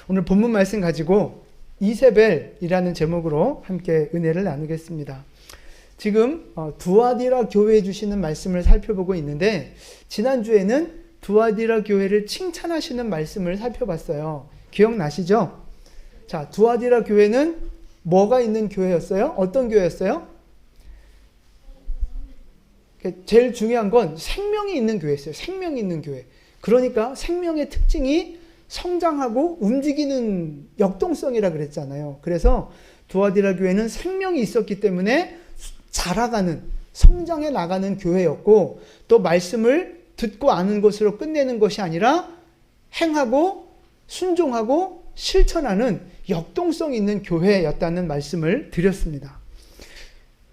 오늘 본문 말씀 가지고 이세벨이라는 제목으로 함께 은혜를 나누겠습니다. 지금 두아디라 교회에 주시는 말씀을 살펴보고 있는데, 지난주에는 두아디라 교회를 칭찬하시는 말씀을 살펴봤어요. 기억나시죠? 자, 두아디라 교회는 뭐가 있는 교회였어요? 어떤 교회였어요? 제일 중요한 건 생명이 있는 교회였어요. 생명이 있는 교회. 그러니까 생명의 특징이 성장하고 움직이는 역동성이라 그랬잖아요. 그래서 두아디라 교회는 생명이 있었기 때문에 자라가는, 성장해 나가는 교회였고, 또 말씀을 듣고 아는 것으로 끝내는 것이 아니라 행하고 순종하고 실천하는 역동성 있는 교회였다는 말씀을 드렸습니다.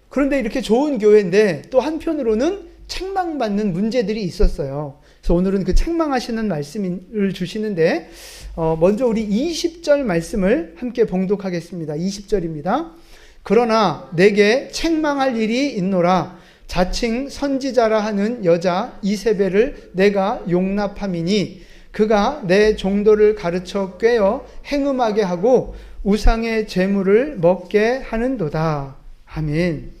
그런데 이렇게 좋은 교회인데 또 한편으로는 책망받는 문제들이 있었어요. 그래서 오늘은 그 책망하시는 말씀을 주시는데, 먼저 우리 20절 말씀을 함께 봉독하겠습니다. 20절입니다. 그러나 내게 책망할 일이 있노라. 자칭 선지자라 하는 여자 이세벨을 내가 용납함이니 그가 내 종도를 가르쳐 꿰어 행음하게 하고 우상의 제물을 먹게 하는도다. 아멘.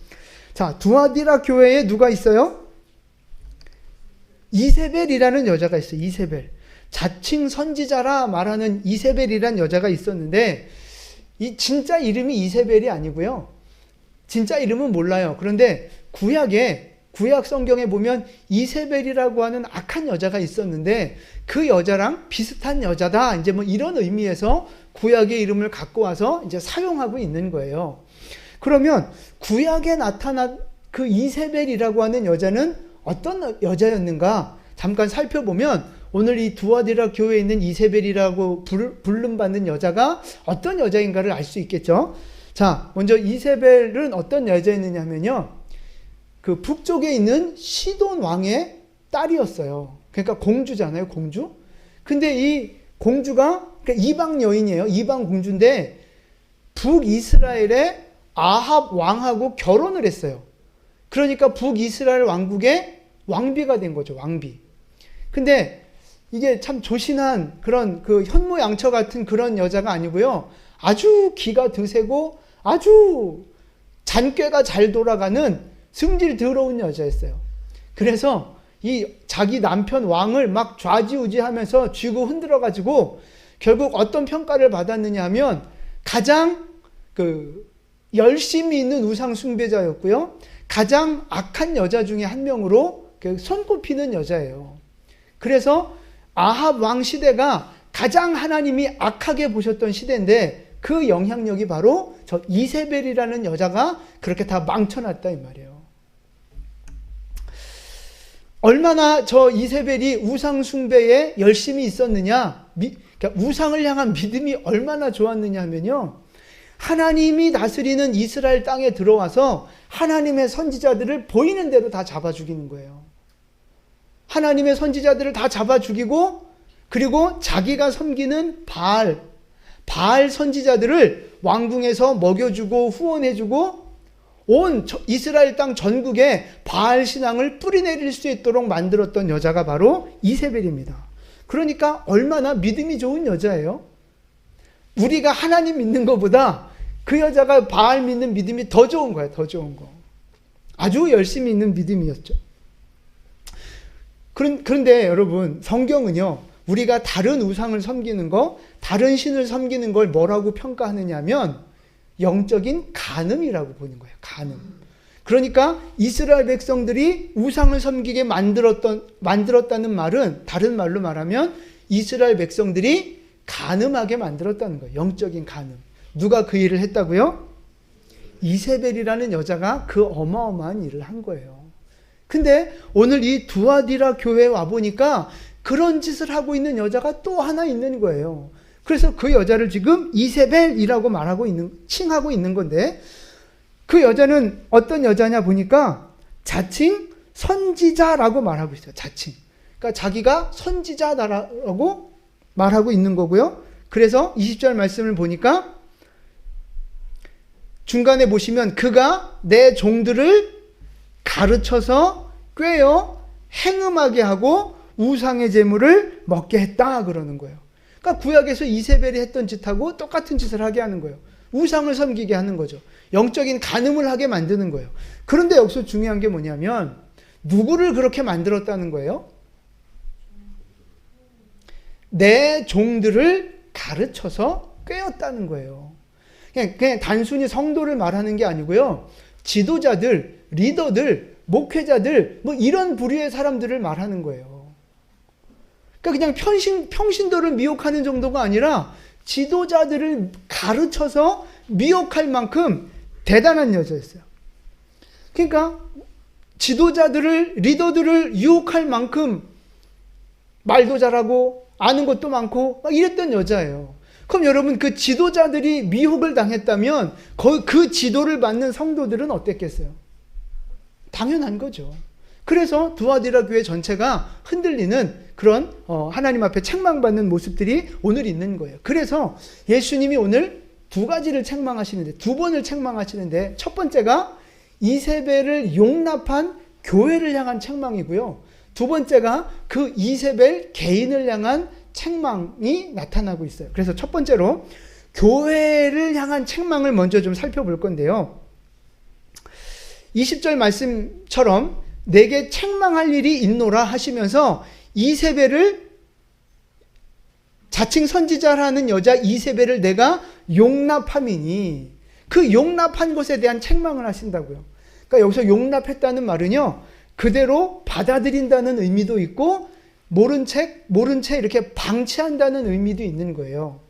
자, 두아디라 교회에 누가 있어요? 이세벨이라는 여자가 있어요. 이세벨. 자칭 선지자라 말하는 이세벨이라는 여자가 있었는데, 이 진짜 이름이 이세벨이 아니고요. 진짜 이름은 몰라요. 그런데 구약 성경에 보면 이세벨이라고 하는 악한 여자가 있었는데, 그 여자랑 비슷한 여자다, 이제 뭐 이런 의미에서 구약의 이름을 갖고 와서 이제 사용하고 있는 거예요. 그러면 구약에 나타난 그 이세벨이라고 하는 여자는 어떤 여자였는가 잠깐 살펴보면, 오늘 이 두아디라 교회에 있는 이세벨이라고 불름받는 여자가 어떤 여자인가를 알 수 있겠죠. 자, 먼저 이세벨은 어떤 여자였느냐면요, 그 북쪽에 있는 시돈 왕의 딸이었어요. 그러니까 공주잖아요, 공주. 근데 이 공주가 그러니까 이방 여인이에요. 이방 공주인데 북이스라엘의 아합 왕하고 결혼을 했어요. 그러니까 북이스라엘 왕국의 왕비가 된 거죠, 왕비. 근데 이게 참 조신한 그런 그 현모양처 같은 그런 여자가 아니고요. 아주 기가 드세고 아주 잔꾀가 잘 돌아가는 승질 더러운 여자였어요. 그래서 이 자기 남편 왕을 막 좌지우지하면서 쥐고 흔들어가지고 결국 어떤 평가를 받았느냐 하면 가장 열심히 있는 우상 숭배자였고요. 가장 악한 여자 중에 한 명으로 손꼽히는 여자예요. 그래서 아합 왕 시대가 가장 하나님이 악하게 보셨던 시대인데, 그 영향력이 바로 저 이세벨이라는 여자가 그렇게 다 망쳐놨다 이 말이에요. 얼마나 저 이세벨이 우상 숭배에 열심히 있었느냐, 그러니까 우상을 향한 믿음이 얼마나 좋았느냐 하면요, 하나님이 다스리는 이스라엘 땅에 들어와서 하나님의 선지자들을 보이는 대로 다 잡아 죽이는 거예요. 하나님의 선지자들을 다 잡아 죽이고, 그리고 자기가 섬기는 바알 선지자들을 왕궁에서 먹여주고 후원해주고 온 이스라엘 땅 전국에 바알 신앙을 뿌리내릴 수 있도록 만들었던 여자가 바로 이세벨입니다. 그러니까 얼마나 믿음이 좋은 여자예요. 우리가 하나님 믿는 것보다 그 여자가 바알 믿는 믿음이 더 좋은 거예요. 더 좋은 거. 아주 열심히 있는 믿음이었죠. 그런데 여러분, 성경은요, 우리가 다른 우상을 섬기는 거, 다른 신을 섬기는 걸 뭐라고 평가하느냐 하면 영적인 간음이라고 보는 거예요. 간음. 그러니까 이스라엘 백성들이 우상을 섬기게 만들었다는 말은, 다른 말로 말하면 이스라엘 백성들이 간음하게 만들었다는 거예요. 영적인 간음. 누가 그 일을 했다고요? 이세벨이라는 여자가 그 어마어마한 일을 한 거예요. 근데 오늘 이 두아디라 교회에 와보니까 그런 짓을 하고 있는 여자가 또 하나 있는 거예요. 그래서 그 여자를 지금 이세벨이라고 칭하고 있는 건데, 그 여자는 어떤 여자냐 보니까 자칭 선지자라고 말하고 있어요. 자칭. 그러니까 자기가 선지자다라고 말하고 있는 거고요. 그래서 20절 말씀을 보니까 중간에 보시면 그가 내 종들을 가르쳐서 꿰어 행음하게 하고 우상의 제물을 먹게 했다 그러는 거예요. 그러니까 구약에서 이세벨이 했던 짓하고 똑같은 짓을 하게 하는 거예요. 우상을 섬기게 하는 거죠. 영적인 간음을 하게 만드는 거예요. 그런데 여기서 중요한 게 뭐냐면 누구를 그렇게 만들었다는 거예요? 내 종들을 가르쳐서 꿰었다는 거예요. 그냥 단순히 성도를 말하는 게 아니고요. 지도자들, 리더들, 목회자들 뭐 이런 부류의 사람들을 말하는 거예요. 그러니까 그냥 평신도를 미혹하는 정도가 아니라 지도자들을 가르쳐서 미혹할 만큼 대단한 여자였어요. 그러니까 지도자들을, 리더들을 유혹할 만큼 말도 잘하고 아는 것도 많고 막 이랬던 여자예요. 그럼 여러분 그 지도자들이 미혹을 당했다면 그 지도를 받는 성도들은 어땠겠어요? 당연한 거죠. 그래서 두아디라 교회 전체가 흔들리는 그런 하나님 앞에 책망받는 모습들이 오늘 있는 거예요. 그래서 예수님이 오늘 두 가지를 책망하시는데, 두 번을 책망하시는데, 첫 번째가 이세벨을 용납한 교회를 향한 책망이고요. 두 번째가 그 이세벨 개인을 향한 책망이 나타나고 있어요. 그래서 첫 번째로 교회를 향한 책망을 먼저 좀 살펴볼 건데요. 20절 말씀처럼 내게 책망할 일이 있노라 하시면서 이세벨을, 자칭 선지자라는 여자 이세벨을 내가 용납함이니, 그 용납한 것에 대한 책망을 하신다고요. 그러니까 여기서 용납했다는 말은요, 그대로 받아들인다는 의미도 있고 모른 채 이렇게 방치한다는 의미도 있는 거예요.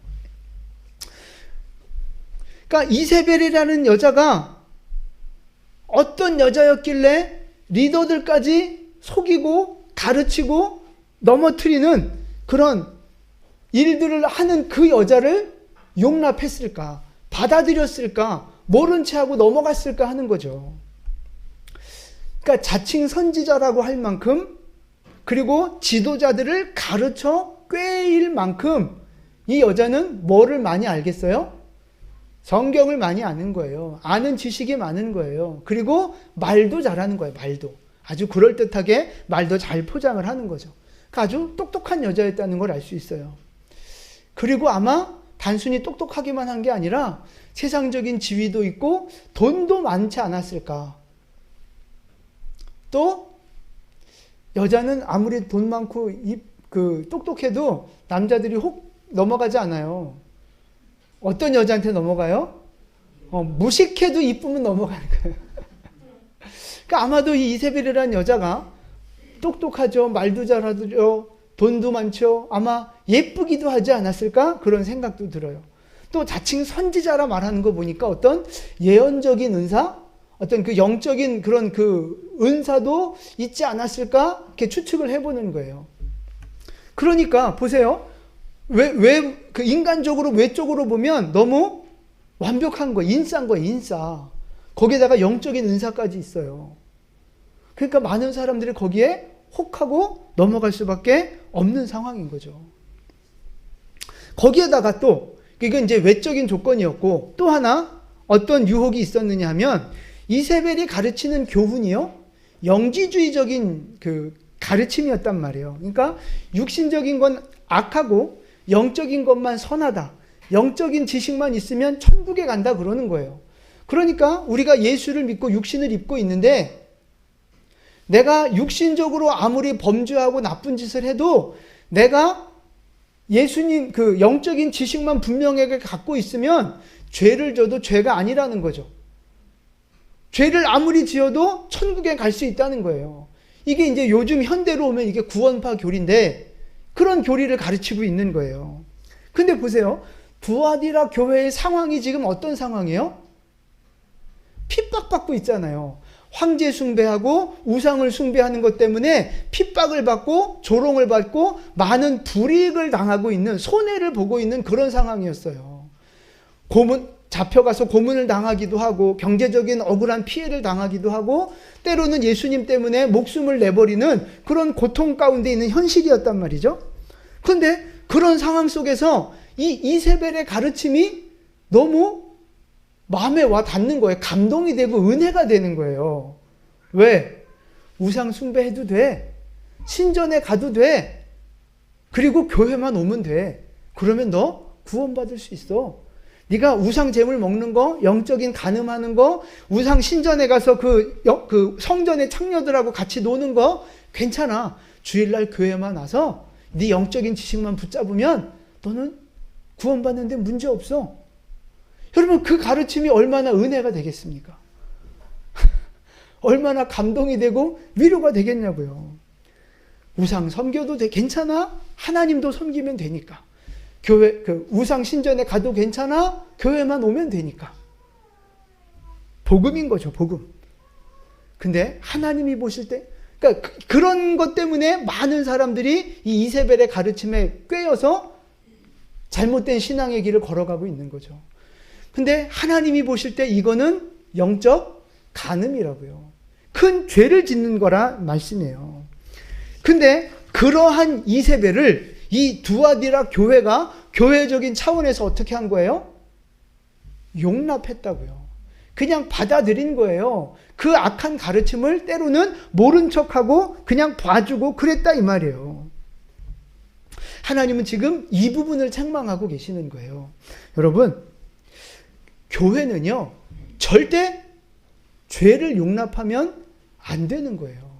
그러니까 이세벨이라는 여자가 어떤 여자였길래 리더들까지 속이고 가르치고 넘어뜨리는 그런 일들을 하는 그 여자를 용납했을까? 받아들였을까? 모른 채 하고 넘어갔을까 하는 거죠. 그러니까 자칭 선지자라고 할 만큼, 그리고 지도자들을 가르쳐 꿰일 만큼 이 여자는 뭐를 많이 알겠어요? 성경을 많이 아는 거예요. 아는 지식이 많은 거예요. 그리고 말도 잘하는 거예요. 말도. 아주 그럴듯하게 말도 잘 포장을 하는 거죠. 그러니까 아주 똑똑한 여자였다는 걸 알 수 있어요. 그리고 아마 단순히 똑똑하기만 한 게 아니라 세상적인 지위도 있고 돈도 많지 않았을까. 또 여자는 아무리 돈 많고 똑똑해도 남자들이 혹 넘어가지 않아요. 어떤 여자한테 넘어가요? 무식해도 이쁘면 넘어가는 거예요. 그러니까 아마도 이 이세벨이라는 여자가 똑똑하죠, 말도 잘하죠, 돈도 많죠, 아마 예쁘기도 하지 않았을까? 그런 생각도 들어요. 또 자칭 선지자라 말하는 거 보니까 어떤 예언적인 은사, 어떤 그 영적인 그런 그 은사도 있지 않았을까? 이렇게 추측을 해보는 거예요. 그러니까 보세요. 그 인간적으로, 외적으로 보면 너무 완벽한 거예요. 인싸인 거예요, 인싸. 거기에다가 영적인 은사까지 있어요. 그러니까 많은 사람들이 거기에 혹하고 넘어갈 수밖에 없는 상황인 거죠. 거기에다가 또, 이건 이제 외적인 조건이었고, 또 하나 어떤 유혹이 있었느냐 하면, 이세벨이 가르치는 교훈이요, 영지주의적인 그 가르침이었단 말이에요. 그러니까 육신적인 건 악하고 영적인 것만 선하다. 영적인 지식만 있으면 천국에 간다 그러는 거예요. 그러니까 우리가 예수를 믿고 육신을 입고 있는데 내가 육신적으로 아무리 범죄하고 나쁜 짓을 해도 내가 예수님 그 영적인 지식만 분명하게 갖고 있으면 죄를 져도 죄가 아니라는 거죠. 죄를 아무리 지어도 천국에 갈 수 있다는 거예요. 이게 이제 요즘 현대로 오면 이게 구원파 교리인데 그런 교리를 가르치고 있는 거예요. 근데 보세요. 두아디라 교회의 상황이 지금 어떤 상황이에요? 핍박받고 있잖아요. 황제 숭배하고 우상을 숭배하는 것 때문에 핍박을 받고 조롱을 받고 많은 불이익을 당하고 있는, 손해를 보고 있는 그런 상황이었어요. 잡혀가서 고문을 당하기도 하고 경제적인 억울한 피해를 당하기도 하고 때로는 예수님 때문에 목숨을 내버리는 그런 고통 가운데 있는 현실이었단 말이죠. 그런데 그런 상황 속에서 이 이세벨의 가르침이 너무 마음에 와 닿는 거예요. 감동이 되고 은혜가 되는 거예요. 왜? 우상 숭배해도 돼. 신전에 가도 돼. 그리고 교회만 오면 돼. 그러면 너 구원받을 수 있어. 네가 우상 제물 먹는 거, 영적인 간음하는 거, 우상 신전에 가서 그 성전의 창녀들하고 같이 노는 거 괜찮아. 주일날 교회만 와서 네 영적인 지식만 붙잡으면 너는 구원받는데 문제 없어. 여러분, 그 가르침이 얼마나 은혜가 되겠습니까? 얼마나 감동이 되고 위로가 되겠냐고요. 우상 섬겨도 괜찮아? 하나님도 섬기면 되니까. 교회, 우상 신전에 가도 괜찮아? 교회만 오면 되니까. 복음인 거죠, 복음. 근데 하나님이 보실 때, 그러니까 그런 것 때문에 많은 사람들이 이 이세벨의 가르침에 꿰어서 잘못된 신앙의 길을 걸어가고 있는 거죠. 근데 하나님이 보실 때 이거는 영적 간음이라고요. 큰 죄를 짓는 거라 말씀이에요. 근데 그러한 이세벨을 이 두아디라 교회가 교회적인 차원에서 어떻게 한 거예요? 용납했다고요. 그냥 받아들인 거예요. 그 악한 가르침을 때로는 모른 척하고 그냥 봐주고 그랬다 이 말이에요. 하나님은 지금 이 부분을 책망하고 계시는 거예요. 여러분, 교회는요, 절대 죄를 용납하면 안 되는 거예요.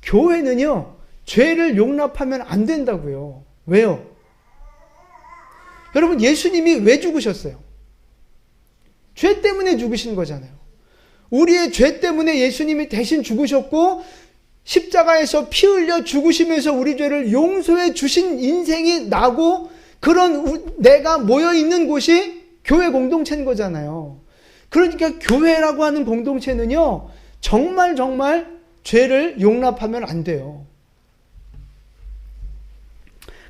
교회는요, 죄를 용납하면 안 된다고요. 왜요? 여러분, 예수님이 왜 죽으셨어요? 죄 때문에 죽으신 거잖아요. 우리의 죄 때문에 예수님이 대신 죽으셨고 십자가에서 피 흘려 죽으시면서 우리 죄를 용서해 주신 인생이 나고 그런 내가 모여있는 곳이 교회 공동체인 거잖아요. 그러니까 교회라고 하는 공동체는요, 정말 죄를 용납하면 안 돼요.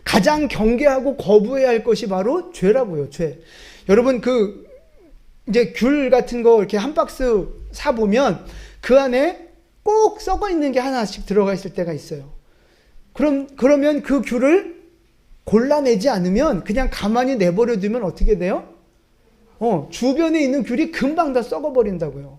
가장 경계하고 거부해야 할 것이 바로 죄라고요, 죄. 여러분, 이제 귤 같은 거 이렇게 한 박스 사보면 그 안에 꼭 썩어 있는 게 하나씩 들어가 있을 때가 있어요. 그러면 그 귤을 골라내지 않으면 그냥 가만히 내버려 두면 어떻게 돼요? 주변에 있는 귤이 금방 다 썩어버린다고요.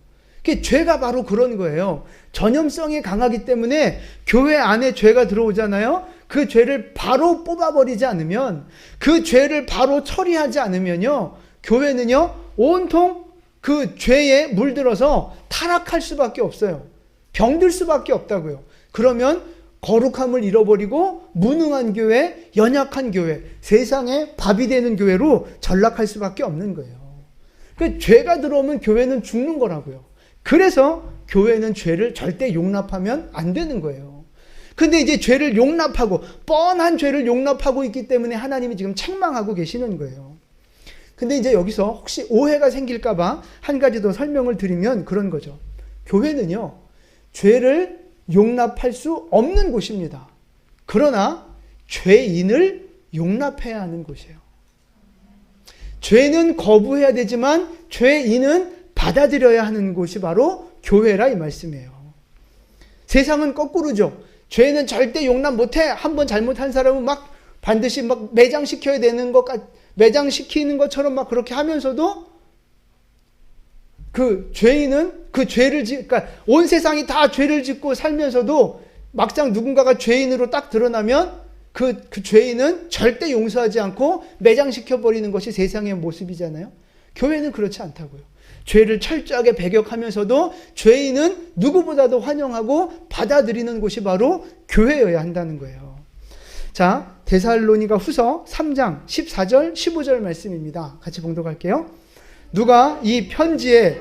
죄가 바로 그런 거예요. 전염성이 강하기 때문에 교회 안에 죄가 들어오잖아요. 그 죄를 바로 뽑아버리지 않으면, 그 죄를 바로 처리하지 않으면요, 교회는요, 온통 그 죄에 물들어서 타락할 수밖에 없어요. 병들 수밖에 없다고요. 그러면 거룩함을 잃어버리고 무능한 교회, 연약한 교회, 세상에 밥이 되는 교회로 전락할 수밖에 없는 거예요. 그 죄가 들어오면 교회는 죽는 거라고요. 그래서 교회는 죄를 절대 용납하면 안 되는 거예요. 근데 이제 죄를 용납하고, 뻔한 죄를 용납하고 있기 때문에 하나님이 지금 책망하고 계시는 거예요. 근데 이제 여기서 혹시 오해가 생길까봐 한 가지 더 설명을 드리면 그런 거죠. 교회는요, 죄를 용납할 수 없는 곳입니다. 그러나 죄인을 용납해야 하는 곳이에요. 죄는 거부해야 되지만 죄인은 받아들여야 하는 곳이 바로 교회라 이 말씀이에요. 세상은 거꾸로죠. 죄는 절대 용납 못해. 한번 잘못한 사람은 막 반드시 막 매장시켜야 되는 매장시키는 것처럼 막 그렇게 하면서도 그 죄인은 그 죄를 그러니까 온 세상이 다 죄를 짓고 살면서도 막상 누군가가 죄인으로 딱 드러나면 그 죄인은 절대 용서하지 않고 매장시켜버리는 것이 세상의 모습이잖아요. 교회는 그렇지 않다고요. 죄를 철저하게 배격하면서도 죄인은 누구보다도 환영하고 받아들이는 곳이 바로 교회여야 한다는 거예요. 자, 데살로니가 후서 3장 14절 15절 말씀입니다. 같이 봉독할게요. 누가 이 편지에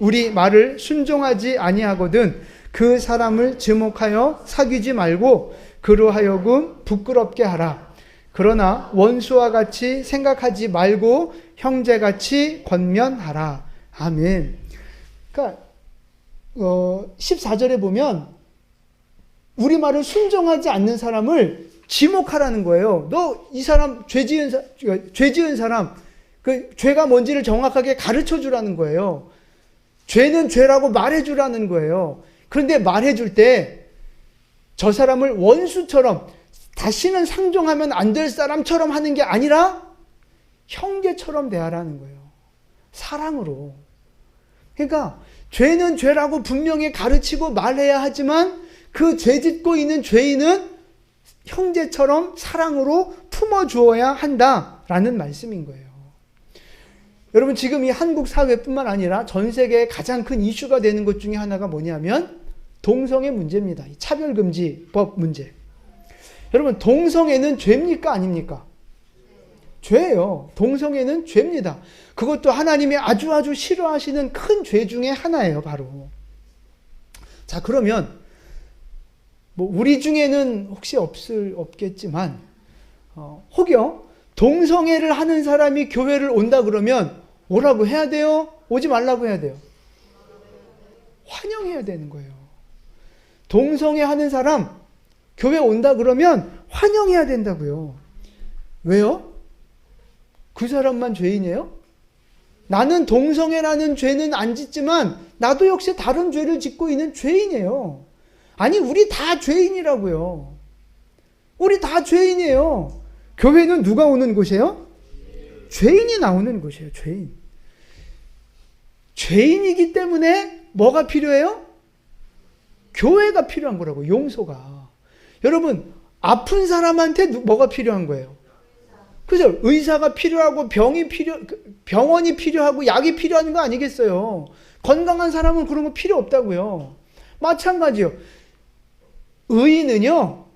우리 말을 순종하지 아니하거든 그 사람을 지목하여 사귀지 말고 그로 하여금 부끄럽게 하라. 그러나 원수와 같이 생각하지 말고 형제같이 권면하라. 아멘. 그러니까 14절에 보면 우리 말을 순종하지 않는 사람을 지목하라는 거예요. 너 이 사람 죄 지은 사람 그 죄가 뭔지를 정확하게 가르쳐 주라는 거예요. 죄는 죄라고 말해 주라는 거예요. 그런데 말해 줄 때 저 사람을 원수처럼 다시는 상종하면 안 될 사람처럼 하는 게 아니라 형제처럼 대하라는 거예요. 사랑으로. 그러니까 죄는 죄라고 분명히 가르치고 말해야 하지만 그 죄 짓고 있는 죄인은 형제처럼 사랑으로 품어주어야 한다라는 말씀인 거예요. 여러분, 지금 이 한국 사회뿐만 아니라 전 세계의 가장 큰 이슈가 되는 것 중에 하나가 뭐냐면 동성애 문제입니다. 차별금지법 문제. 여러분, 동성애는 죄입니까? 아닙니까? 죄예요. 동성애는 죄입니다. 그것도 하나님이 아주 싫어하시는 큰 죄 중에 하나예요, 바로. 자, 그러면 우리 중에는 혹시 없겠지만 혹여 동성애를 하는 사람이 교회를 온다 그러면 오라고 해야 돼요? 오지 말라고 해야 돼요? 환영해야 되는 거예요. 동성애 하는 사람 교회 온다 그러면 환영해야 된다고요. 왜요? 그 사람만 죄인이에요? 나는 동성애라는 죄는 안 짓지만 나도 역시 다른 죄를 짓고 있는 죄인이에요. 아니, 우리 다 죄인이라고요. 우리 다 죄인이에요. 교회는 누가 오는 곳이에요? 죄인이 나오는 곳이에요. 죄인. 죄인이기 때문에 뭐가 필요해요? 교회가 필요한 거라고, 용서가. 여러분, 아픈 사람한테 뭐가 필요한 거예요? 그죠? 의사가 필요하고 병원이 필요하고 약이 필요한 거 아니겠어요? 건강한 사람은 그런 거 필요 없다고요. 마찬가지요. 의인은요,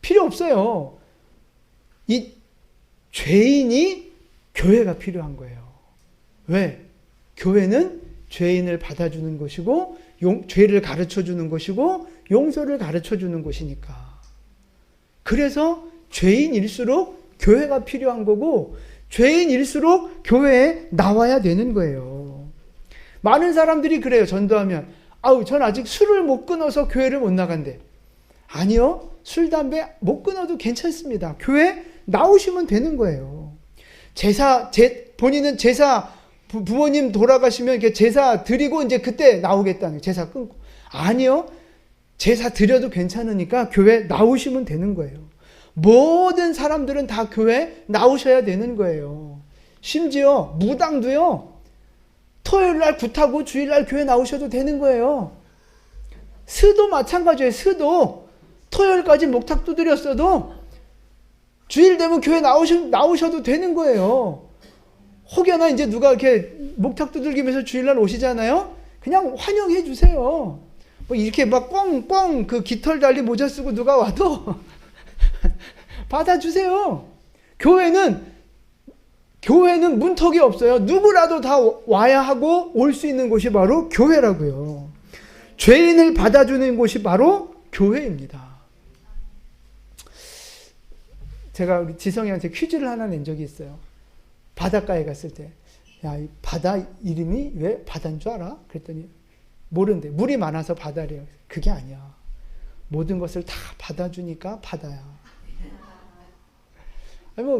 필요 없어요. 이 죄인이 교회가 필요한 거예요. 왜? 교회는 죄인을 받아주는 것이고, 죄를 가르쳐 주는 것이고, 용서를 가르쳐 주는 것이니까. 그래서 죄인일수록 교회가 필요한 거고, 죄인일수록 교회에 나와야 되는 거예요. 많은 사람들이 그래요. 전도하면 전 아직 술을 못 끊어서 교회를 못 나간대. 아니요, 술, 담배 못 끊어도 괜찮습니다. 교회 나오시면 되는 거예요. 본인은 부모님 돌아가시면 이렇게 제사 드리고 이제 그때 나오겠다는, 제사 끊고. 아니요, 제사 드려도 괜찮으니까 교회 나오시면 되는 거예요. 모든 사람들은 다 교회 나오셔야 되는 거예요. 심지어 무당도요, 토요일날 굿하고 주일날 교회 나오셔도 되는 거예요. 스도 마찬가지예요. 스도 토요일까지 목탁 두드렸어도 주일 되면 교회 나오셔도 되는 거예요. 혹여나 이제 누가 이렇게 목탁 두들기면서 주일날 오시잖아요. 그냥 환영해 주세요. 이렇게 막 꽝꽝 그 깃털 달리 모자 쓰고 누가 와도 받아주세요. 교회는 문턱이 없어요. 누구라도 다 와야 하고 올 수 있는 곳이 바로 교회라고요. 죄인을 받아주는 곳이 바로 교회입니다. 제가 우리 지성이한테 퀴즈를 하나 낸 적이 있어요. 바닷가에 갔을 때, 이 바다 이름이 왜 바다인 줄 알아? 그랬더니 모른대. 물이 많아서 바다래요. 그게 아니야. 모든 것을 다 받아주니까 바다야.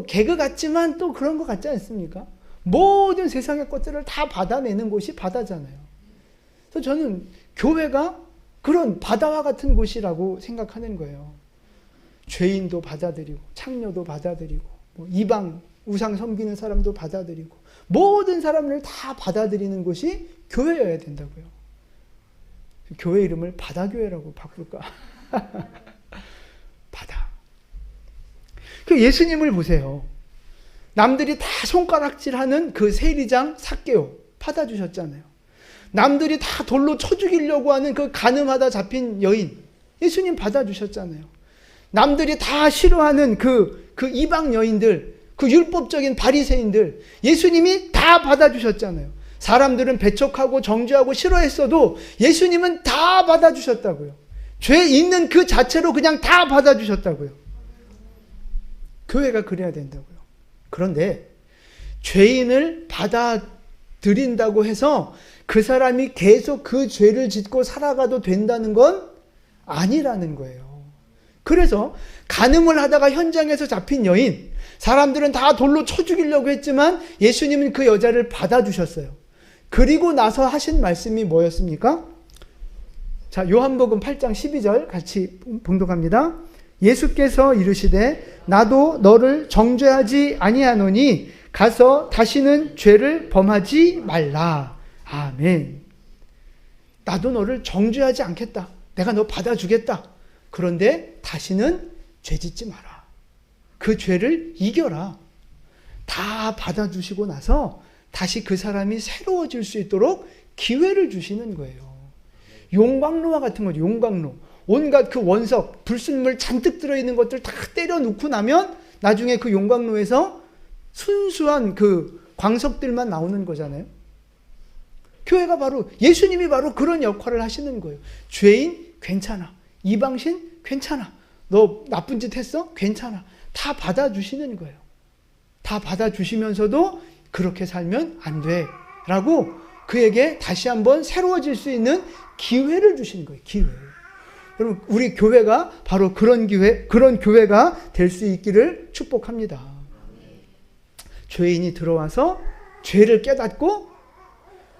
개그 같지만 또 그런 것 같지 않습니까? 모든 세상의 것들을 다 받아내는 곳이 바다잖아요. 그래서 저는 교회가 그런 바다와 같은 곳이라고 생각하는 거예요. 죄인도 받아들이고, 창녀도 받아들이고, 이방 우상 섬기는 사람도 받아들이고, 모든 사람을 다 받아들이는 곳이 교회여야 된다고요. 교회 이름을 바다교회라고 바꿀까? 바다. 예수님을 보세요. 남들이 다 손가락질하는 그 세리장 삭개오 받아주셨잖아요. 남들이 다 돌로 쳐 죽이려고 하는 그 간음하다 잡힌 여인, 예수님 받아주셨잖아요. 남들이 다 싫어하는 그 이방 여인들, 그 율법적인 바리새인들, 예수님이 다 받아주셨잖아요. 사람들은 배척하고 정죄하고 싫어했어도 예수님은 다 받아주셨다고요. 죄 있는 그 자체로 그냥 다 받아주셨다고요. 교회가 그래야 된다고요. 그런데 죄인을 받아들인다고 해서 그 사람이 계속 그 죄를 짓고 살아가도 된다는 건 아니라는 거예요. 그래서 간음을 하다가 현장에서 잡힌 여인, 사람들은 다 돌로 쳐 죽이려고 했지만 예수님은 그 여자를 받아주셨어요. 그리고 나서 하신 말씀이 뭐였습니까? 자, 요한복음 8장 12절 같이 봉독합니다. 예수께서 이르시되 나도 너를 정죄하지 아니하노니 가서 다시는 죄를 범하지 말라. 아멘. 나도 너를 정죄하지 않겠다. 내가 너 받아주겠다. 그런데 다시는 죄 짓지 마라. 그 죄를 이겨라. 다 받아주시고 나서 다시 그 사람이 새로워질 수 있도록 기회를 주시는 거예요. 용광로와 같은 거죠. 용광로. 온갖 그 원석, 불순물 잔뜩 들어있는 것들 다 때려놓고 나면 나중에 그 용광로에서 순수한 그 광석들만 나오는 거잖아요. 교회가 바로, 예수님이 바로 그런 역할을 하시는 거예요. 죄인 괜찮아. 이방신 괜찮아. 너 나쁜 짓 했어? 괜찮아. 다 받아주시는 거예요. 다 받아주시면서도 그렇게 살면 안 돼. 라고 그에게 다시 한번 새로워질 수 있는 기회를 주시는 거예요. 기회. 여러분, 우리 교회가 바로 그런 교회가 될 수 있기를 축복합니다. 죄인이 들어와서 죄를 깨닫고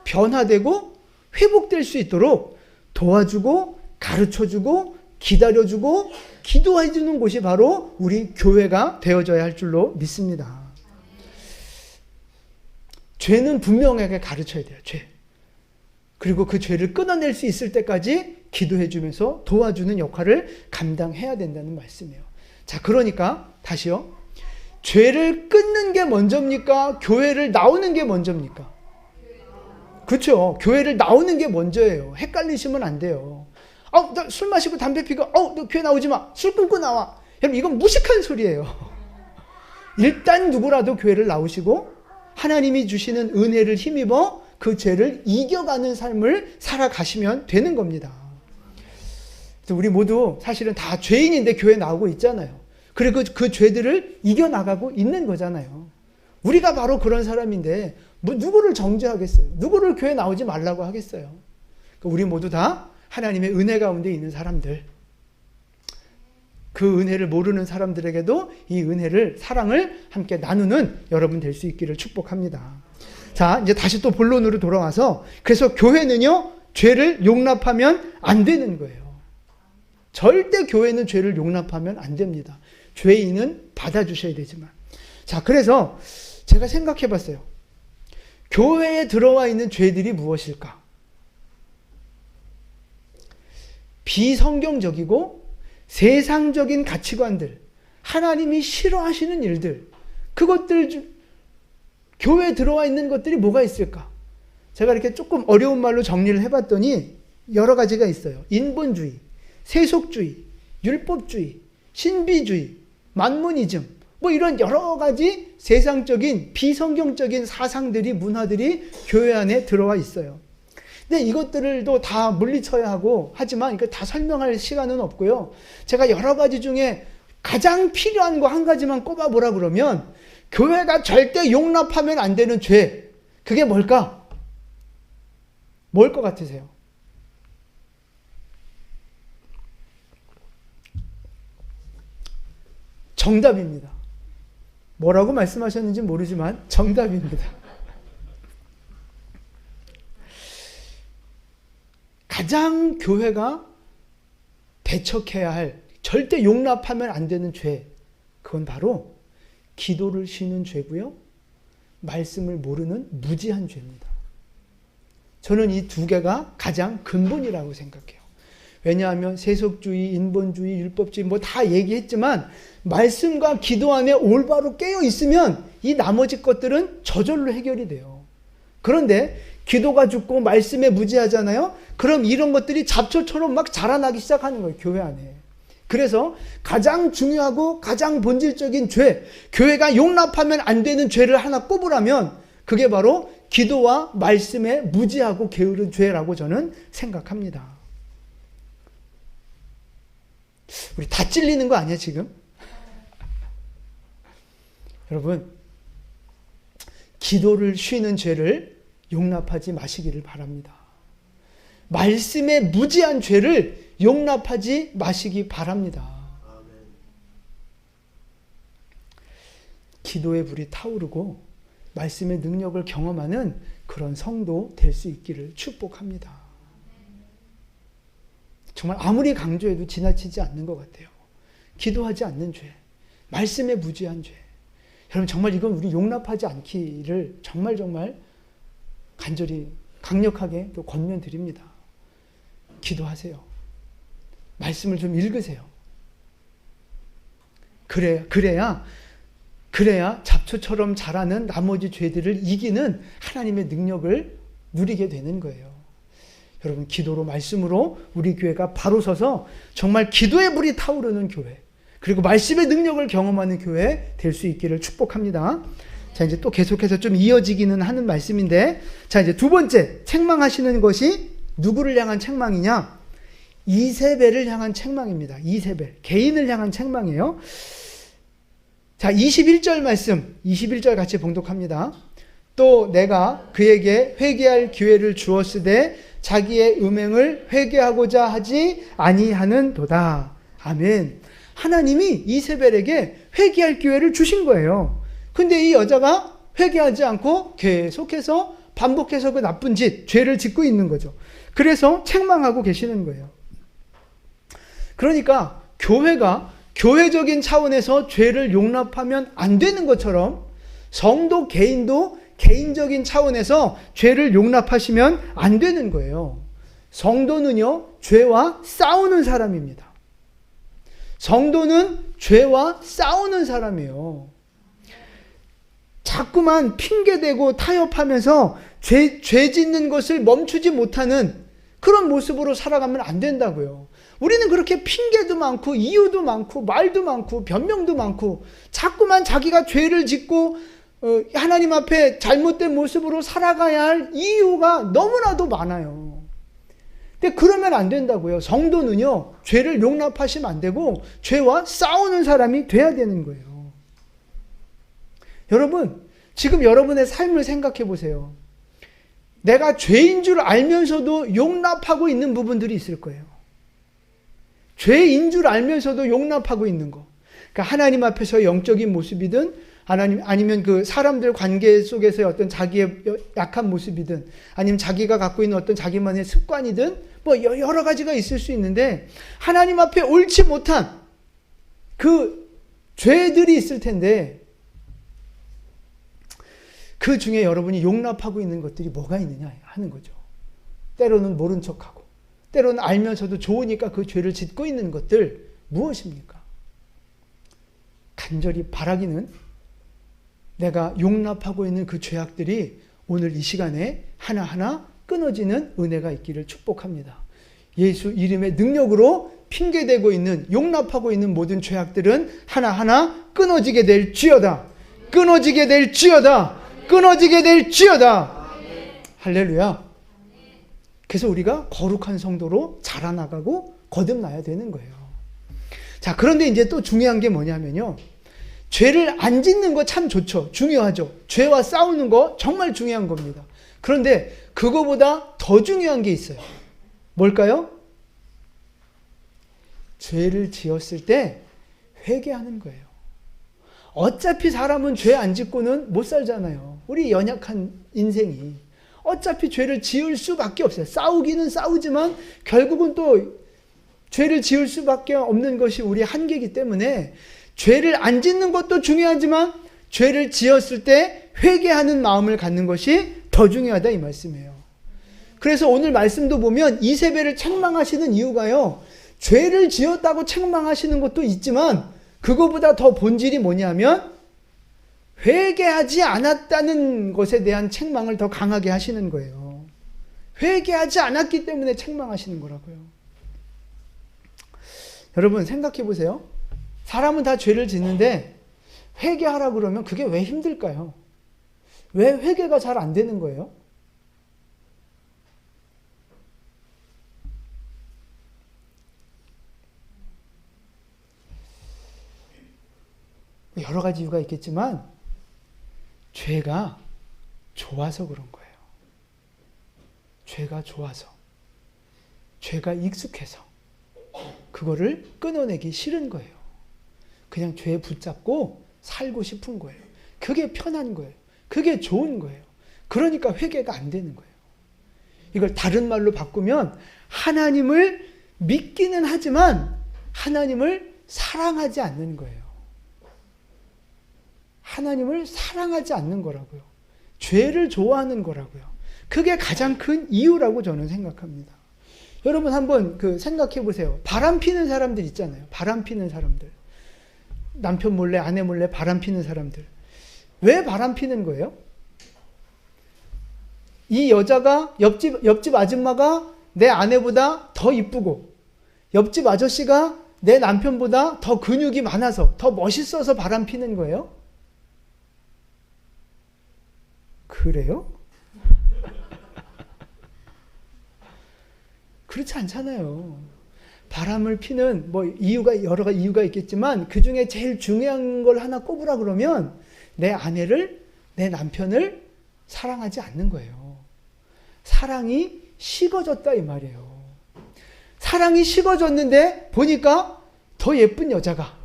변화되고 회복될 수 있도록 도와주고 가르쳐주고 기다려주고 기도해주는 곳이 바로 우리 교회가 되어져야 할 줄로 믿습니다. 죄는 분명하게 가르쳐야 돼요. 죄. 그리고 그 죄를 끊어낼 수 있을 때까지 기도해주면서 도와주는 역할을 감당해야 된다는 말씀이에요. 자, 그러니까 다시요. 죄를 끊는 게 먼저입니까? 교회를 나오는 게 먼저입니까? 그렇죠. 교회를 나오는 게 먼저예요. 헷갈리시면 안 돼요. 나 술 마시고 담배 피고, 너 교회 나오지 마. 술 끊고 나와. 여러분, 이건 무식한 소리예요. 일단 누구라도 교회를 나오시고 하나님이 주시는 은혜를 힘입어 그 죄를 이겨가는 삶을 살아가시면 되는 겁니다. 우리 모두 사실은 다 죄인인데 교회 나오고 있잖아요. 그리고 그 죄들을 이겨나가고 있는 거잖아요. 우리가 바로 그런 사람인데 누구를 정죄하겠어요? 누구를 교회 나오지 말라고 하겠어요? 우리 모두 다 하나님의 은혜 가운데 있는 사람들, 그 은혜를 모르는 사람들에게도 이 은혜를, 사랑을 함께 나누는 여러분 될 수 있기를 축복합니다. 자, 이제 다시 또 본론으로 돌아와서, 그래서 교회는요, 죄를 용납하면 안 되는 거예요. 절대 교회는 죄를 용납하면 안 됩니다. 죄인은 받아주셔야 되지만. 자, 그래서 제가 생각해 봤어요. 교회에 들어와 있는 죄들이 무엇일까? 비성경적이고 세상적인 가치관들, 하나님이 싫어하시는 일들, 그것들, 교회에 들어와 있는 것들이 뭐가 있을까? 제가 이렇게 조금 어려운 말로 정리를 해봤더니 여러 가지가 있어요. 인본주의, 세속주의, 율법주의, 신비주의, 만모니즘, 뭐 이런 여러 가지 세상적인 비성경적인 사상들이, 문화들이 교회 안에 들어와 있어요. 근데 이것들도 다 물리쳐야 하고 하지만 이거 다 설명할 시간은 없고요. 제가 여러 가지 중에 가장 필요한 거 한 가지만 꼽아보라 그러면 교회가 절대 용납하면 안 되는 죄, 그게 뭘까? 뭘 것 같으세요? 정답입니다. 뭐라고 말씀하셨는지 모르지만 정답입니다. 가장 교회가 배척해야 할, 절대 용납하면 안 되는 죄, 그건 바로 기도를 쉬는 죄고요, 말씀을 모르는 무지한 죄입니다. 저는 이 두 개가 가장 근본이라고 생각해요. 왜냐하면 세속주의, 인본주의, 율법주의 뭐 다 얘기했지만 말씀과 기도 안에 올바로 깨어 있으면 이 나머지 것들은 저절로 해결이 돼요. 그런데 기도가 죽고 말씀에 무지하잖아요. 그럼 이런 것들이 잡초처럼 막 자라나기 시작하는 거예요, 교회 안에. 그래서 가장 중요하고 가장 본질적인 죄, 교회가 용납하면 안 되는 죄를 하나 꼽으라면 그게 바로 기도와 말씀에 무지하고 게으른 죄라고 저는 생각합니다. 우리 다 찔리는 거 아니야 지금? 여러분, 기도를 쉬는 죄를 용납하지 마시기를 바랍니다. 말씀에 무지한 죄를 용납하지 마시기 바랍니다. 기도의 불이 타오르고 말씀의 능력을 경험하는 그런 성도 될 수 있기를 축복합니다. 정말 아무리 강조해도 지나치지 않는 것 같아요. 기도하지 않는 죄, 말씀에 무지한 죄. 여러분, 정말 이건 우리 용납하지 않기를 정말 간절히 강력하게 또 권면드립니다. 기도하세요. 말씀을 좀 읽으세요. 그래야 잡초처럼 자라는 나머지 죄들을 이기는 하나님의 능력을 누리게 되는 거예요. 여러분, 기도로 말씀으로 우리 교회가 바로 서서 정말 기도의 불이 타오르는 교회, 그리고 말씀의 능력을 경험하는 교회 될 수 있기를 축복합니다. 자, 이제 또 계속해서 좀 이어지기는 하는 말씀인데, 자, 이제 두 번째, 책망하시는 것이 누구를 향한 책망이냐? 이세벨을 향한 책망입니다. 이세벨, 개인을 향한 책망이에요. 자, 21절 말씀, 21절 같이 봉독합니다. 또 내가 그에게 회개할 기회를 주었으되 자기의 음행을 회개하고자 하지 아니하는도다. 아멘. 하나님이 이세벨에게 회개할 기회를 주신 거예요. 근데 이 여자가 회개하지 않고 계속해서 반복해서 그 나쁜 죄를 짓고 있는 거죠. 그래서 책망하고 계시는 거예요. 그러니까 교회가 교회적인 차원에서 죄를 용납하면 안 되는 것처럼 성도 개인도 개인적인 차원에서 죄를 용납하시면 안 되는 거예요. 성도는요, 죄와 싸우는 사람입니다. 성도는 죄와 싸우는 사람이에요. 자꾸만 핑계대고 타협하면서 죄 짓는 것을 멈추지 못하는 그런 모습으로 살아가면 안 된다고요. 우리는 그렇게 핑계도 많고 이유도 많고 말도 많고 변명도 많고 자꾸만 자기가 죄를 짓고 하나님 앞에 잘못된 모습으로 살아가야 할 이유가 너무나도 많아요. 근데 그러면 안 된다고요. 성도는요, 죄를 용납하시면 안 되고 죄와 싸우는 사람이 돼야 되는 거예요. 여러분, 지금 여러분의 삶을 생각해 보세요. 내가 죄인 줄 알면서도 용납하고 있는 부분들이 있을 거예요. 죄인 줄 알면서도 용납하고 있는 거. 그러니까 하나님 앞에서 영적인 모습이든 아니면 그 사람들 관계 속에서의 어떤 자기의 약한 모습이든 아니면 자기가 갖고 있는 어떤 자기만의 습관이든 뭐 여러 가지가 있을 수 있는데 하나님 앞에 옳지 못한 그 죄들이 있을 텐데 그 중에 여러분이 용납하고 있는 것들이 뭐가 있느냐 하는 거죠. 때로는 모른 척하고 때로는 알면서도 좋으니까 그 죄를 짓고 있는 것들 무엇입니까? 간절히 바라기는 내가 용납하고 있는 그 죄악들이 오늘 이 시간에 하나하나 끊어지는 은혜가 있기를 축복합니다. 예수 이름의 능력으로 핑계대고 있는 용납하고 있는 모든 죄악들은 하나하나 끊어지게 될지어다. 끊어지게 될지어다. 끊어지게 될지어다. 할렐루야. 그래서 우리가 거룩한 성도로 자라나가고 거듭나야 되는 거예요. 자, 그런데 이제 또 중요한 게 뭐냐면요. 죄를 안 짓는 거 참 좋죠. 중요하죠. 죄와 싸우는 거 정말 중요한 겁니다. 그런데 그거보다 더 중요한 게 있어요. 뭘까요? 죄를 지었을 때 회개하는 거예요. 어차피 사람은 죄 안 짓고는 못 살잖아요. 우리 연약한 인생이. 어차피 죄를 지을 수밖에 없어요. 싸우기는 싸우지만 결국은 또 죄를 지을 수밖에 없는 것이 우리의 한계이기 때문에 죄를 안 짓는 것도 중요하지만 죄를 지었을 때 회개하는 마음을 갖는 것이 더 중요하다 이 말씀이에요. 그래서 오늘 말씀도 보면 이세벨을 책망하시는 이유가요. 죄를 지었다고 책망하시는 것도 있지만 그거보다 더 본질이 뭐냐면 회개하지 않았다는 것에 대한 책망을 더 강하게 하시는 거예요. 회개하지 않았기 때문에 책망하시는 거라고요. 여러분 생각해 보세요. 사람은 다 죄를 짓는데 회개하라 그러면 그게 왜 힘들까요? 왜 회개가 잘 안 되는 거예요? 여러 가지 이유가 있겠지만 죄가 좋아서 그런 거예요. 죄가 좋아서. 죄가 익숙해서. 그거를 끊어내기 싫은 거예요. 그냥 죄에 붙잡고 살고 싶은 거예요. 그게 편한 거예요. 그게 좋은 거예요. 그러니까 회개가 안 되는 거예요. 이걸 다른 말로 바꾸면 하나님을 믿기는 하지만 하나님을 사랑하지 않는 거예요. 하나님을 사랑하지 않는 거라고요. 죄를 좋아하는 거라고요. 그게 가장 큰 이유라고 저는 생각합니다. 여러분 한번 생각해 보세요. 바람 피는 사람들 있잖아요. 바람 피는 사람들. 남편 몰래, 아내 몰래 바람 피는 사람들. 왜 바람 피는 거예요? 이 여자가, 옆집 아줌마가 내 아내보다 더 이쁘고, 옆집 아저씨가 내 남편보다 더 근육이 많아서, 더 멋있어서 바람 피는 거예요? 그래요? 그렇지 않잖아요. 바람을 피는 여러 가지 이유가 있겠지만 그 중에 제일 중요한 걸 하나 꼽으라 그러면 내 아내를, 내 남편을 사랑하지 않는 거예요. 사랑이 식어졌다 이 말이에요. 사랑이 식어졌는데 보니까 더 예쁜 여자가,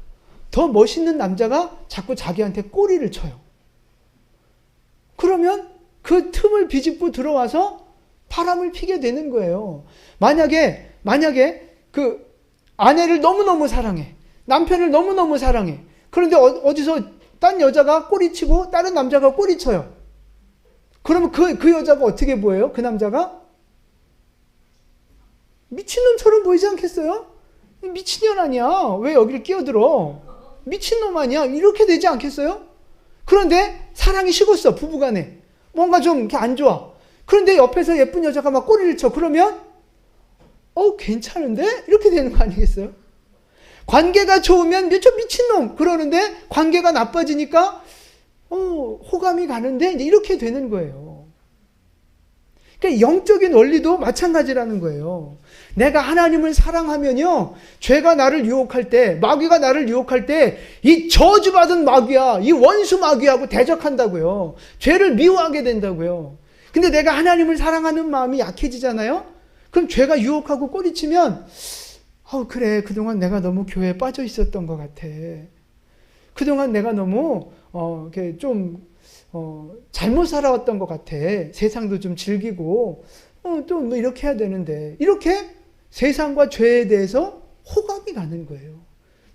더 멋있는 남자가 자꾸 자기한테 꼬리를 쳐요. 그러면 그 틈을 비집고 들어와서 바람을 피게 되는 거예요. 만약에 그 아내를 너무너무 사랑해. 남편을 너무너무 사랑해. 그런데 어디서 딴 여자가 꼬리치고 다른 남자가 꼬리쳐요. 그러면 그 여자가 어떻게 보여요? 그 남자가? 미친놈처럼 보이지 않겠어요? 미친년 아니야. 왜 여기를 끼어들어? 미친놈 아니야. 이렇게 되지 않겠어요? 그런데 사랑이 식었어. 부부간에. 뭔가 좀 이렇게 안 좋아. 그런데 옆에서 예쁜 여자가 막 꼬리를 쳐. 그러면 괜찮은데? 이렇게 되는 거 아니겠어요? 관계가 좋으면 저 미친놈 그러는데 관계가 나빠지니까 호감이 가는데 이제 이렇게 되는 거예요. 그러니까 영적인 원리도 마찬가지라는 거예요. 내가 하나님을 사랑하면요, 죄가 나를 유혹할 때, 마귀가 나를 유혹할 때 이 저주받은 마귀야, 이 원수 마귀하고 대적한다고요. 죄를 미워하게 된다고요. 근데 내가 하나님을 사랑하는 마음이 약해지잖아요. 그럼 죄가 유혹하고 꼬리치면 그래, 그동안 내가 너무 교회에 빠져 있었던 것 같아. 그동안 내가 너무 이렇게 좀 잘못 살아왔던 것 같아. 세상도 좀 즐기고 또 뭐 이렇게 해야 되는데, 이렇게 세상과 죄에 대해서 호감이 가는 거예요.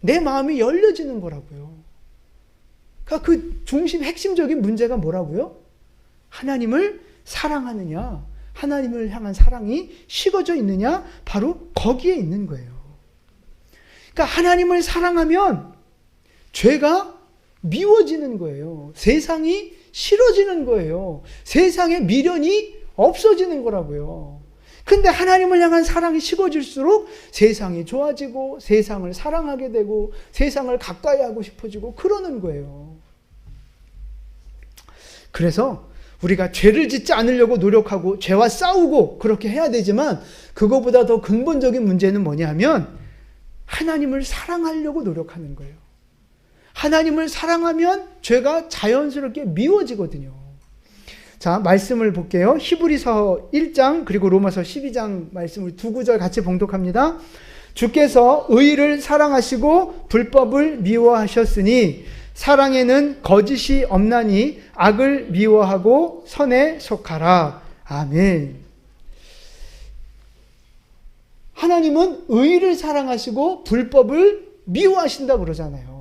내 마음이 열려지는 거라고요. 그러니까 그 중심 핵심적인 문제가 뭐라고요? 하나님을 사랑하느냐, 하나님을 향한 사랑이 식어져 있느냐, 바로 거기에 있는 거예요. 그러니까 하나님을 사랑하면 죄가 미워지는 거예요. 세상이 싫어지는 거예요. 세상의 미련이 없어지는 거라고요. 근데 하나님을 향한 사랑이 식어질수록 세상이 좋아지고 세상을 사랑하게 되고 세상을 가까이 하고 싶어지고 그러는 거예요. 그래서 우리가 죄를 짓지 않으려고 노력하고 죄와 싸우고 그렇게 해야 되지만, 그거보다 더 근본적인 문제는 뭐냐면 하나님을 사랑하려고 노력하는 거예요. 하나님을 사랑하면 죄가 자연스럽게 미워지거든요. 자, 말씀을 볼게요. 히브리서 1장 그리고 로마서 12장 말씀을 두 구절 같이 봉독합니다. 주께서 의를 사랑하시고 불법을 미워하셨으니 사랑에는 거짓이 없나니 악을 미워하고 선에 속하라. 아멘. 하나님은 의를 사랑하시고 불법을 미워하신다고 그러잖아요.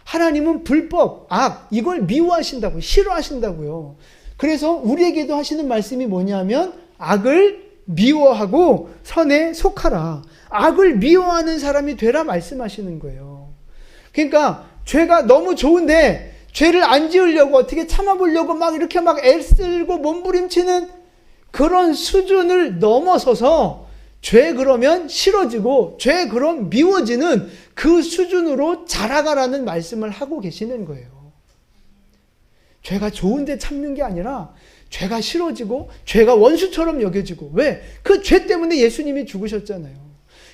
하나님은 불법, 악, 이걸 미워하신다고, 싫어하신다고요. 그래서 우리에게도 하시는 말씀이 뭐냐면 악을 미워하고 선에 속하라. 악을 미워하는 사람이 되라 말씀하시는 거예요. 그러니까 죄가 너무 좋은데 죄를 안 지으려고 어떻게 참아보려고 막 이렇게 막 애쓰고 몸부림치는 그런 수준을 넘어서서 죄 그러면 싫어지고 죄 그럼 미워지는 그 수준으로 자라가라는 말씀을 하고 계시는 거예요. 죄가 좋은데 참는 게 아니라 죄가 싫어지고 죄가 원수처럼 여겨지고. 왜? 그 죄 때문에 예수님이 죽으셨잖아요.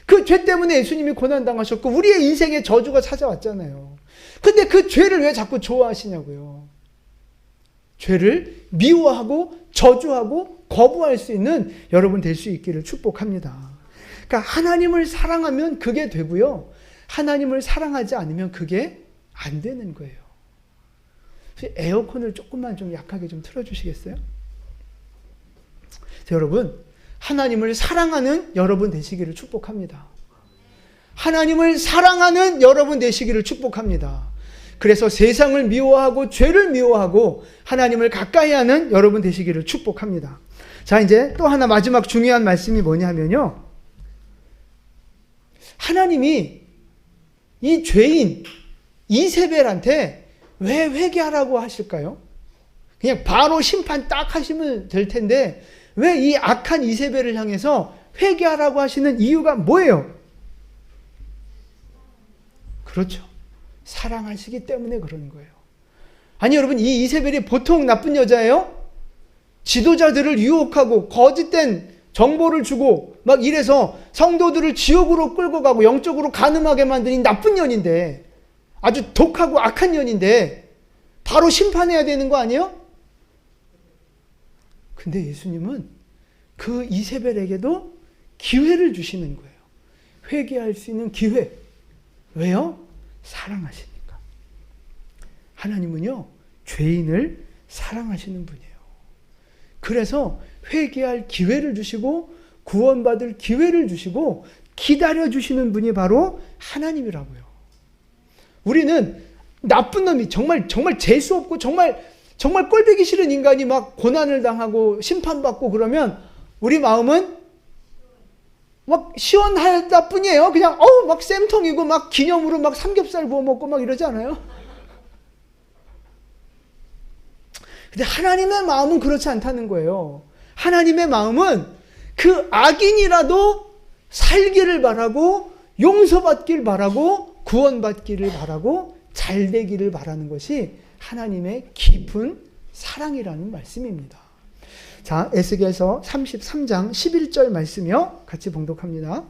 그 죄 때문에 예수님이 고난당하셨고 우리의 인생에 저주가 찾아왔잖아요. 근데 그 죄를 왜 자꾸 좋아하시냐고요. 죄를 미워하고 저주하고 거부할 수 있는 여러분 될 수 있기를 축복합니다. 그러니까 하나님을 사랑하면 그게 되고요. 하나님을 사랑하지 않으면 그게 안 되는 거예요. 에어컨을 조금만 좀 약하게 좀 틀어주시겠어요? 자, 여러분, 하나님을 사랑하는 여러분 되시기를 축복합니다. 하나님을 사랑하는 여러분 되시기를 축복합니다. 그래서 세상을 미워하고 죄를 미워하고 하나님을 가까이 하는 여러분 되시기를 축복합니다. 자, 이제 또 하나 마지막 중요한 말씀이 뭐냐 하면요. 하나님이 이 죄인, 이세벨한테 왜 회개하라고 하실까요? 그냥 바로 심판 딱 하시면 될 텐데 왜 이 악한 이세벨을 향해서 회개하라고 하시는 이유가 뭐예요? 그렇죠. 사랑하시기 때문에 그러는 거예요. 아니 여러분, 이 이세벨이 보통 나쁜 여자예요? 지도자들을 유혹하고 거짓된 정보를 주고 막 이래서 성도들을 지옥으로 끌고 가고 영적으로 간음하게 만든 이 나쁜 년인데, 아주 독하고 악한 년인데 바로 심판해야 되는 거 아니에요? 근데 예수님은 그 이세벨에게도 기회를 주시는 거예요. 회개할 수 있는 기회. 왜요? 사랑하시니까. 하나님은요, 죄인을 사랑하시는 분이에요. 그래서 회개할 기회를 주시고 구원받을 기회를 주시고 기다려주시는 분이 바로 하나님이라고요. 우리는 나쁜 놈이 정말 재수없고 정말 꼴보기 싫은 인간이 막 고난을 당하고 심판받고 그러면 우리 마음은 막 시원하다 뿐이에요. 그냥 막 쌤통이고 막 기념으로 막 삼겹살 구워 먹고 막 이러지 않아요? 근데 하나님의 마음은 그렇지 않다는 거예요. 하나님의 마음은 그 악인이라도 살기를 바라고 용서받기를 바라고 구원받기를 바라고 잘되기를 바라는 것이 하나님의 깊은 사랑이라는 말씀입니다. 자, 에스겔서 33장 11절 말씀이요. 같이 봉독합니다.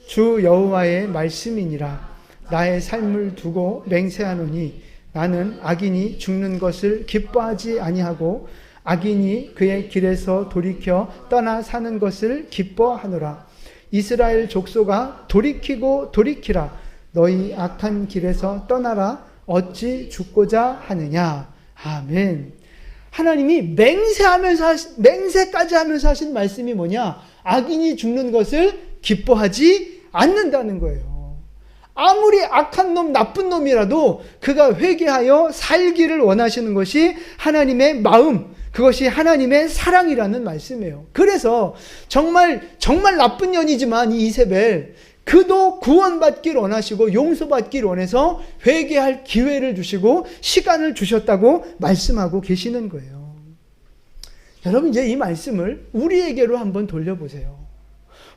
주 여호와의 말씀이니라. 나의 삶을 두고 맹세하노니 나는 악인이 죽는 것을 기뻐하지 아니하고 악인이 그의 길에서 돌이켜 떠나 사는 것을 기뻐하노라. 이스라엘 족속아 돌이키고 돌이키라. 너희 악한 길에서 떠나라. 어찌 죽고자 하느냐. 아멘. 하나님이 맹세까지 하면서 하신 말씀이 뭐냐? 악인이 죽는 것을 기뻐하지 않는다는 거예요. 아무리 악한 놈, 나쁜 놈이라도 그가 회개하여 살기를 원하시는 것이 하나님의 마음, 그것이 하나님의 사랑이라는 말씀이에요. 그래서 정말 나쁜 년이지만 이 이세벨, 그도 구원받기를 원하시고 용서받기를 원해서 회개할 기회를 주시고 시간을 주셨다고 말씀하고 계시는 거예요. 여러분, 이제 이 말씀을 우리에게로 한번 돌려보세요.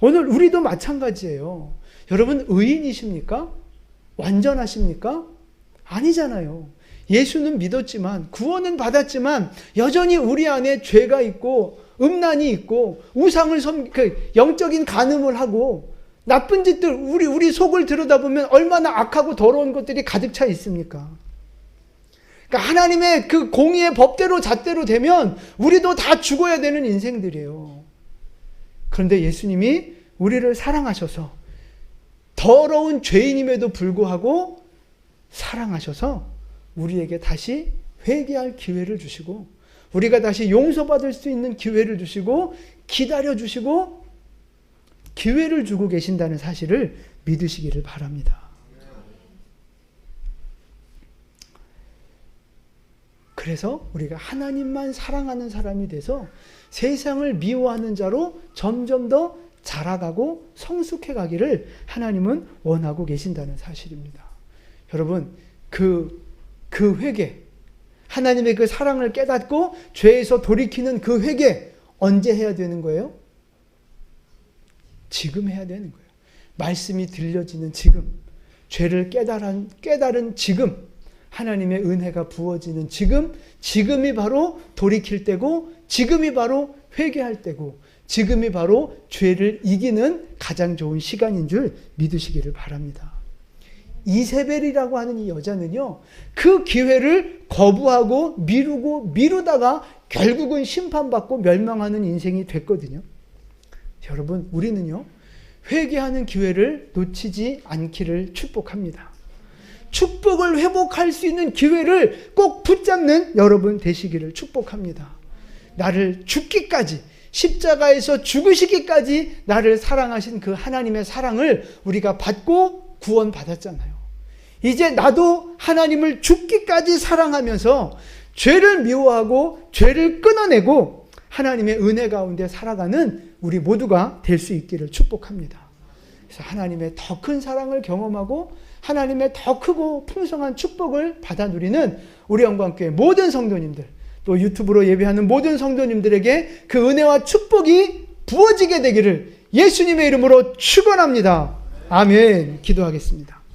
오늘 우리도 마찬가지예요. 여러분, 의인이십니까? 완전하십니까? 아니잖아요. 예수는 믿었지만, 구원은 받았지만 여전히 우리 안에 죄가 있고 음란이 있고 우상을 영적인 간음을 하고 나쁜 짓들, 우리 속을 들여다보면 얼마나 악하고 더러운 것들이 가득 차 있습니까? 그러니까 하나님의 그 공의의 법대로 잣대로 되면 우리도 다 죽어야 되는 인생들이에요. 그런데 예수님이 우리를 사랑하셔서 더러운 죄인임에도 불구하고 사랑하셔서 우리에게 다시 회개할 기회를 주시고 우리가 다시 용서받을 수 있는 기회를 주시고 기다려주시고 기회를 주고 계신다는 사실을 믿으시기를 바랍니다. 그래서 우리가 하나님만 사랑하는 사람이 돼서 세상을 미워하는 자로 점점 더 자라가고 성숙해 가기를 하나님은 원하고 계신다는 사실입니다. 여러분, 그 회개, 하나님의 그 사랑을 깨닫고 죄에서 돌이키는 그 회개 언제 해야 되는 거예요? 지금 해야 되는 거예요. 말씀이 들려지는 지금, 죄를 깨달은 지금, 하나님의 은혜가 부어지는 지금이 바로 돌이킬 때고, 지금이 바로 회개할 때고, 지금이 바로 죄를 이기는 가장 좋은 시간인 줄 믿으시기를 바랍니다. 이세벨이라고 하는 이 여자는요, 그 기회를 거부하고 미루다가 결국은 심판받고 멸망하는 인생이 됐거든요. 여러분, 우리는요, 회개하는 기회를 놓치지 않기를 축복합니다. 축복을 회복할 수 있는 기회를 꼭 붙잡는 여러분 되시기를 축복합니다. 나를 죽기까지, 십자가에서 죽으시기까지 나를 사랑하신 그 하나님의 사랑을 우리가 받고 구원받았잖아요. 이제 나도 하나님을 죽기까지 사랑하면서 죄를 미워하고 죄를 끊어내고 하나님의 은혜 가운데 살아가는 우리 모두가 될 수 있기를 축복합니다. 그래서 하나님의 더 큰 사랑을 경험하고 하나님의 더 크고 풍성한 축복을 받아 누리는 우리 영광교회 모든 성도님들, 또 유튜브로 예배하는 모든 성도님들에게 그 은혜와 축복이 부어지게 되기를 예수님의 이름으로 축원합니다. 아멘. 기도하겠습니다.